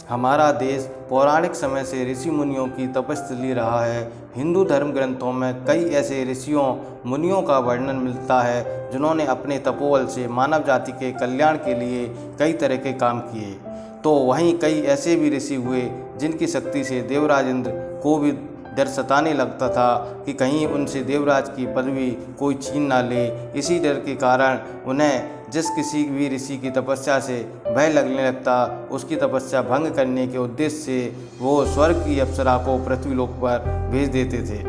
हमारा देश पौराणिक समय से ऋषि मुनियों की तपस्थली रहा है। हिंदू धर्म ग्रंथों में कई ऐसे ऋषियों मुनियों का वर्णन मिलता है जिन्होंने अपने तपोबल से मानव जाति के कल्याण के लिए कई तरह के काम किए। तो वहीं कई ऐसे भी ऋषि हुए जिनकी शक्ति से देवराज इंद्र को भी डर सताने लगता था कि कहीं उनसे देवराज की पदवी कोई छीन ना ले। इसी डर के कारण उन्हें जिस किसी भी ऋषि की तपस्या से भय लगने लगता, उसकी तपस्या भंग करने के उद्देश्य से वो स्वर्ग की अप्सरा को पृथ्वीलोक पर भेज देते थे।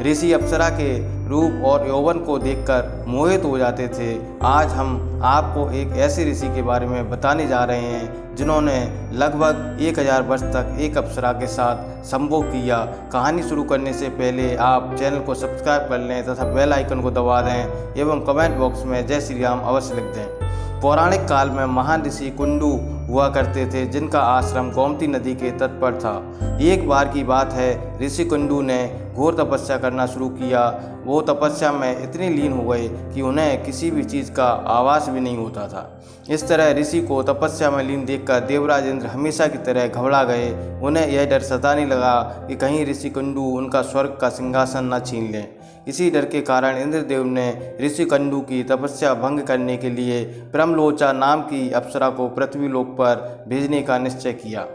ऋषि अप्सरा के रूप और यौवन को देखकर मोहित हो जाते थे। आज हम आपको एक ऐसे ऋषि के बारे में बताने जा रहे हैं जिन्होंने लगभग 1000 वर्ष तक एक अप्सरा के साथ संभोग किया। कहानी शुरू करने से पहले आप चैनल को सब्सक्राइब कर लें तथा बेल आइकन को दबा दें एवं कमेंट बॉक्स में जय श्री राम अवश्य लिख दें। पौराणिक काल में महान ऋषि कुंडू हुआ करते थे जिनका आश्रम गोमती नदी के तट पर था। एक बार की बात है, ऋषि कुंडू ने घोर तपस्या करना शुरू किया। वो तपस्या में इतने लीन हो गए कि उन्हें किसी भी चीज़ का आवाज़ भी नहीं होता था। इस तरह ऋषि को तपस्या में लीन देखकर देवराज इंद्र हमेशा की तरह घबरा गए। उन्हें यह डर सताने लगा कि कहीं ऋषि कुंडू उनका स्वर्ग का सिंहासन न छीन लें। इसी डर के कारण इंद्रदेव ने ऋषि कुंडू की तपस्या भंग करने के लिए प्रमलोचा नाम की अप्सरा को पृथ्वीलोक पर भेजने का निश्चय किया।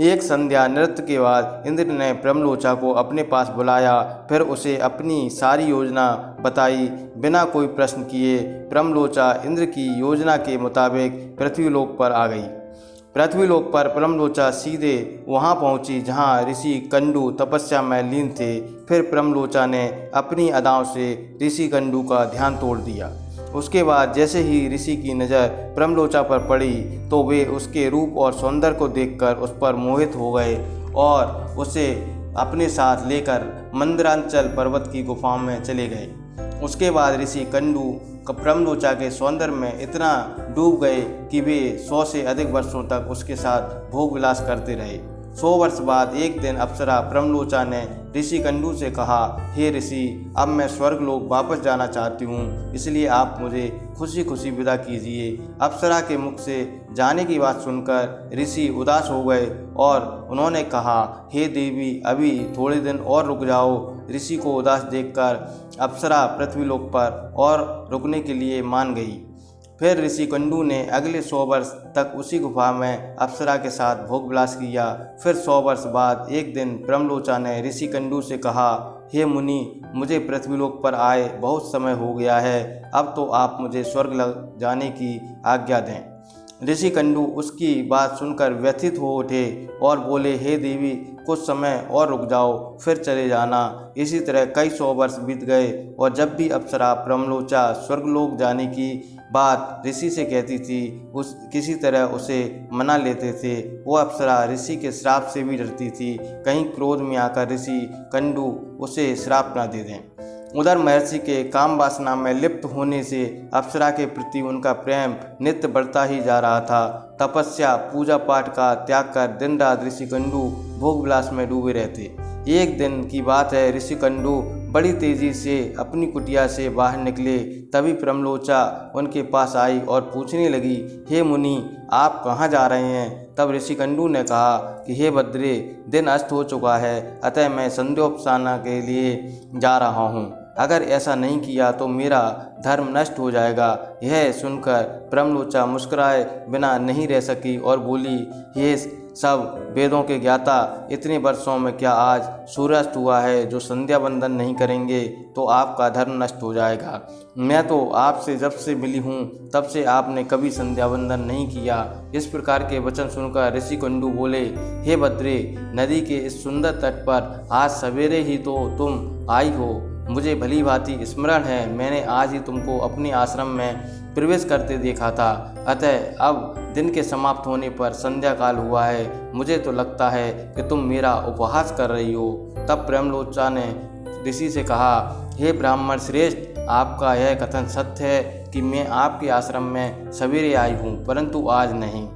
एक संध्या नृत्य के बाद इंद्र ने प्रमलोचा को अपने पास बुलाया, फिर उसे अपनी सारी योजना बताई। बिना कोई प्रश्न किए प्रमलोचा इंद्र की योजना के मुताबिक पृथ्वीलोक पर आ गई। पृथ्वीलोक पर प्रमलोचा सीधे वहां पहुंची जहां ऋषि कुंडू तपस्या में लीन थे। फिर प्रमलोचा ने अपनी अदाओं से ऋषि कुंडू का ध्यान तोड़ दिया। उसके बाद जैसे ही ऋषि की नज़र प्रमलोचा पर पड़ी तो वे उसके रूप और सौंदर्य को देखकर उस पर मोहित हो गए और उसे अपने साथ लेकर मंदरांचल पर्वत की गुफाओं में चले गए। उसके बाद ऋषि कुंडू प्रमलोचा के सौंदर्य में इतना डूब गए कि वे 100 से अधिक वर्षों तक उसके साथ भोग विलास करते रहे। 100 वर्ष बाद एक दिन अप्सरा प्रमलोचा ने ऋषि कुंडू से कहा, हे ऋषि, अब मैं स्वर्गलोक वापस जाना चाहती हूँ, इसलिए आप मुझे खुशी खुशी विदा कीजिए। अप्सरा के मुख से जाने की बात सुनकर ऋषि उदास हो गए और उन्होंने कहा, हे देवी, अभी थोड़े दिन और रुक जाओ। ऋषि को उदास देखकर अप्सरा पृथ्वीलोक पर और रुकने के लिए मान गई। फिर ऋषि कुंडू ने अगले 100 वर्ष तक उसी गुफा में अप्सरा के साथ भोग विलास किया। फिर 100 वर्ष बाद एक दिन प्रमलोचा ने ऋषि कुंडू से कहा, हे मुनि, मुझे पृथ्वीलोक पर आए बहुत समय हो गया है, अब तो आप मुझे स्वर्ग लग जाने की आज्ञा दें। ऋषि कुंडू उसकी बात सुनकर व्यथित हो उठे और बोले, हे देवी, कुछ समय और रुक जाओ, फिर चले जाना। इसी तरह कई 100 वर्ष बीत गए और जब भी अप्सरा प्रमलोचा स्वर्गलोक जाने की बात ऋषि से कहती थी, उस किसी तरह उसे मना लेते थे। वो अप्सरा ऋषि के श्राप से भी डरती थी, कहीं क्रोध में आकर ऋषि कुंडू उसे श्राप न दे दें। उधर महर्षि के काम वासना में लिप्त होने से अप्सरा के प्रति उनका प्रेम नित्य बढ़ता ही जा रहा था। तपस्या पूजा पाठ का त्याग कर दिन रात ऋषि कुंडू भोग विलास में डूबे रहते। एक दिन की बात है, ऋषि कुंडू बड़ी तेजी से अपनी कुटिया से बाहर निकले। तभी प्रमलोचा उनके पास आई और पूछने लगी, हे मुनि, आप कहाँ जा रहे हैं? तब ऋषि कुंडू ने कहा कि हे भद्रे, दिन अस्त हो चुका है, अतः मैं संध्योपासना के लिए जा रहा हूँ। अगर ऐसा नहीं किया तो मेरा धर्म नष्ट हो जाएगा। यह सुनकर प्रमलोचा मुस्कुराए बिना नहीं रह सकी और बोली, ये सब वेदों के ज्ञाता, इतने वर्षों में क्या आज सूर्यास्त हुआ है? जो संध्या वंदन नहीं करेंगे तो आपका धर्म नष्ट हो जाएगा। मैं तो आपसे जब से मिली हूँ तब से आपने कभी संध्या वंदन नहीं किया। इस प्रकार के वचन सुनकर ऋषि कुंडू बोले, हे भद्रे, नदी के इस सुंदर तट पर आज सवेरे ही तो तुम आई हो। मुझे भली भांति स्मरण है, मैंने आज ही तुमको अपने आश्रम में प्रवेश करते देखा था। अतः अब दिन के समाप्त होने पर संध्या काल हुआ है, मुझे तो लगता है कि तुम मेरा उपहास कर रही हो। तब प्रमलोचा ने ऋषि से कहा, हे ब्राह्मण श्रेष्ठ, आपका यह कथन सत्य है कि मैं आपके आश्रम में सवेरे आई हूँ, परंतु आज नहीं।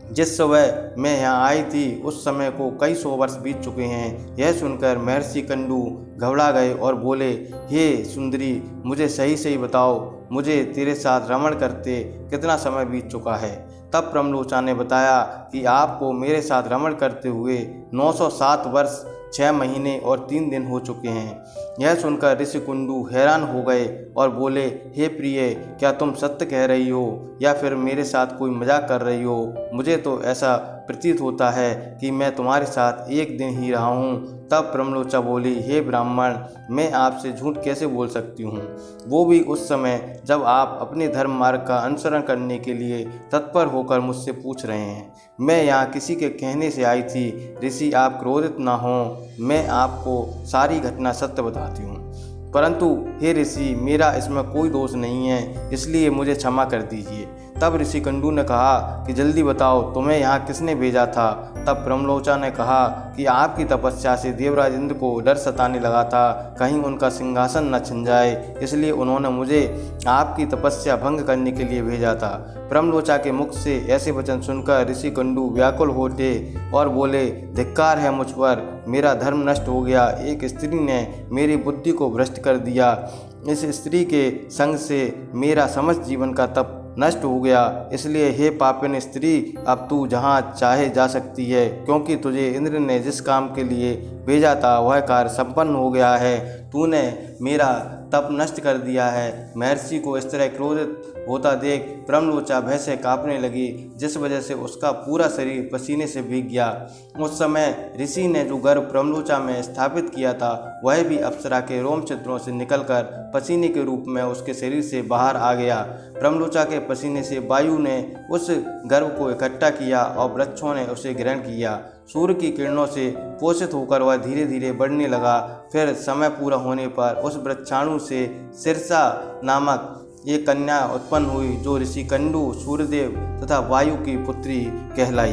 जिस समय मैं यहाँ आई थी उस समय को कई 100 वर्ष बीत चुके हैं। यह सुनकर महर्षि कुंडू घबरा गए और बोले, हे सुंदरी, मुझे सही सही बताओ, मुझे तेरे साथ रमण करते कितना समय बीत चुका है। तब प्रमलोचा ने बताया कि आपको मेरे साथ रमण करते हुए 907 वर्ष 6 महीने और 3 दिन हो चुके हैं। यह सुनकर ऋषि कुंडू हैरान हो गए और बोले, हे प्रिय, क्या तुम सत्य कह रही हो या फिर मेरे साथ कोई मजाक कर रही हो? मुझे तो ऐसा प्रतीत होता है कि मैं तुम्हारे साथ एक दिन ही रहा हूँ। तब प्रमलोचा बोली, हे ब्राह्मण, मैं आपसे झूठ कैसे बोल सकती हूँ, वो भी उस समय जब आप अपने धर्म मार्ग का अनुसरण करने के लिए तत्पर होकर मुझसे पूछ रहे हैं। मैं यहाँ किसी के कहने से आई थी। ऋषि, आप क्रोधित ना हों, मैं आपको सारी घटना सत्य बताती हूँ। परंतु हे ऋषि, मेरा इसमें कोई दोष नहीं है, इसलिए मुझे क्षमा कर दीजिए। तब ऋषि कुंडू ने कहा कि जल्दी बताओ, तुम्हें यहाँ किसने भेजा था? तब प्रमलोचा ने कहा कि आपकी तपस्या से देवराज इंद्र को डर सताने लगा था, कहीं उनका सिंहासन न छिन जाए, इसलिए उन्होंने मुझे आपकी तपस्या भंग करने के लिए भेजा था। प्रमलोचा के मुख से ऐसे वचन सुनकर ऋषि कुंडू व्याकुल हो उठे और बोले, धिक्कार है मुझ पर, मेरा धर्म नष्ट हो गया। एक स्त्री ने मेरी बुद्धि को भ्रष्ट कर दिया। इस स्त्री के संग से मेरा समस्त जीवन का तप नष्ट हो गया। इसलिए हे पापिन स्त्री, अब तू जहाँ चाहे जा सकती है, क्योंकि तुझे इंद्र ने जिस काम के लिए भेजा था वह कार्य संपन्न हो गया है। तूने मेरा तप नष्ट कर दिया है। महर्षि को इस तरह क्रोधित होता देख प्रमलोचा भय से कांपने लगी, जिस वजह से उसका पूरा शरीर पसीने से भीग गया। उस समय ऋषि ने जो गर्भ प्रमलोचा में स्थापित किया था वह भी अप्सरा के रोम छिद्रों से निकलकर पसीने के रूप में उसके शरीर से बाहर आ गया। प्रमलोचा के पसीने से वायु ने उस गर्भ को इकट्ठा किया और वृक्षों ने उसे ग्रहण किया। सूर्य की किरणों से पोषित होकर वह धीरे धीरे बढ़ने लगा। फिर समय पूरा होने पर उस वृक्षाणु से सिरसा नामक एक कन्या उत्पन्न हुई, जो ऋषि कुंडू, सूर्यदेव तथा वायु की पुत्री कहलाई।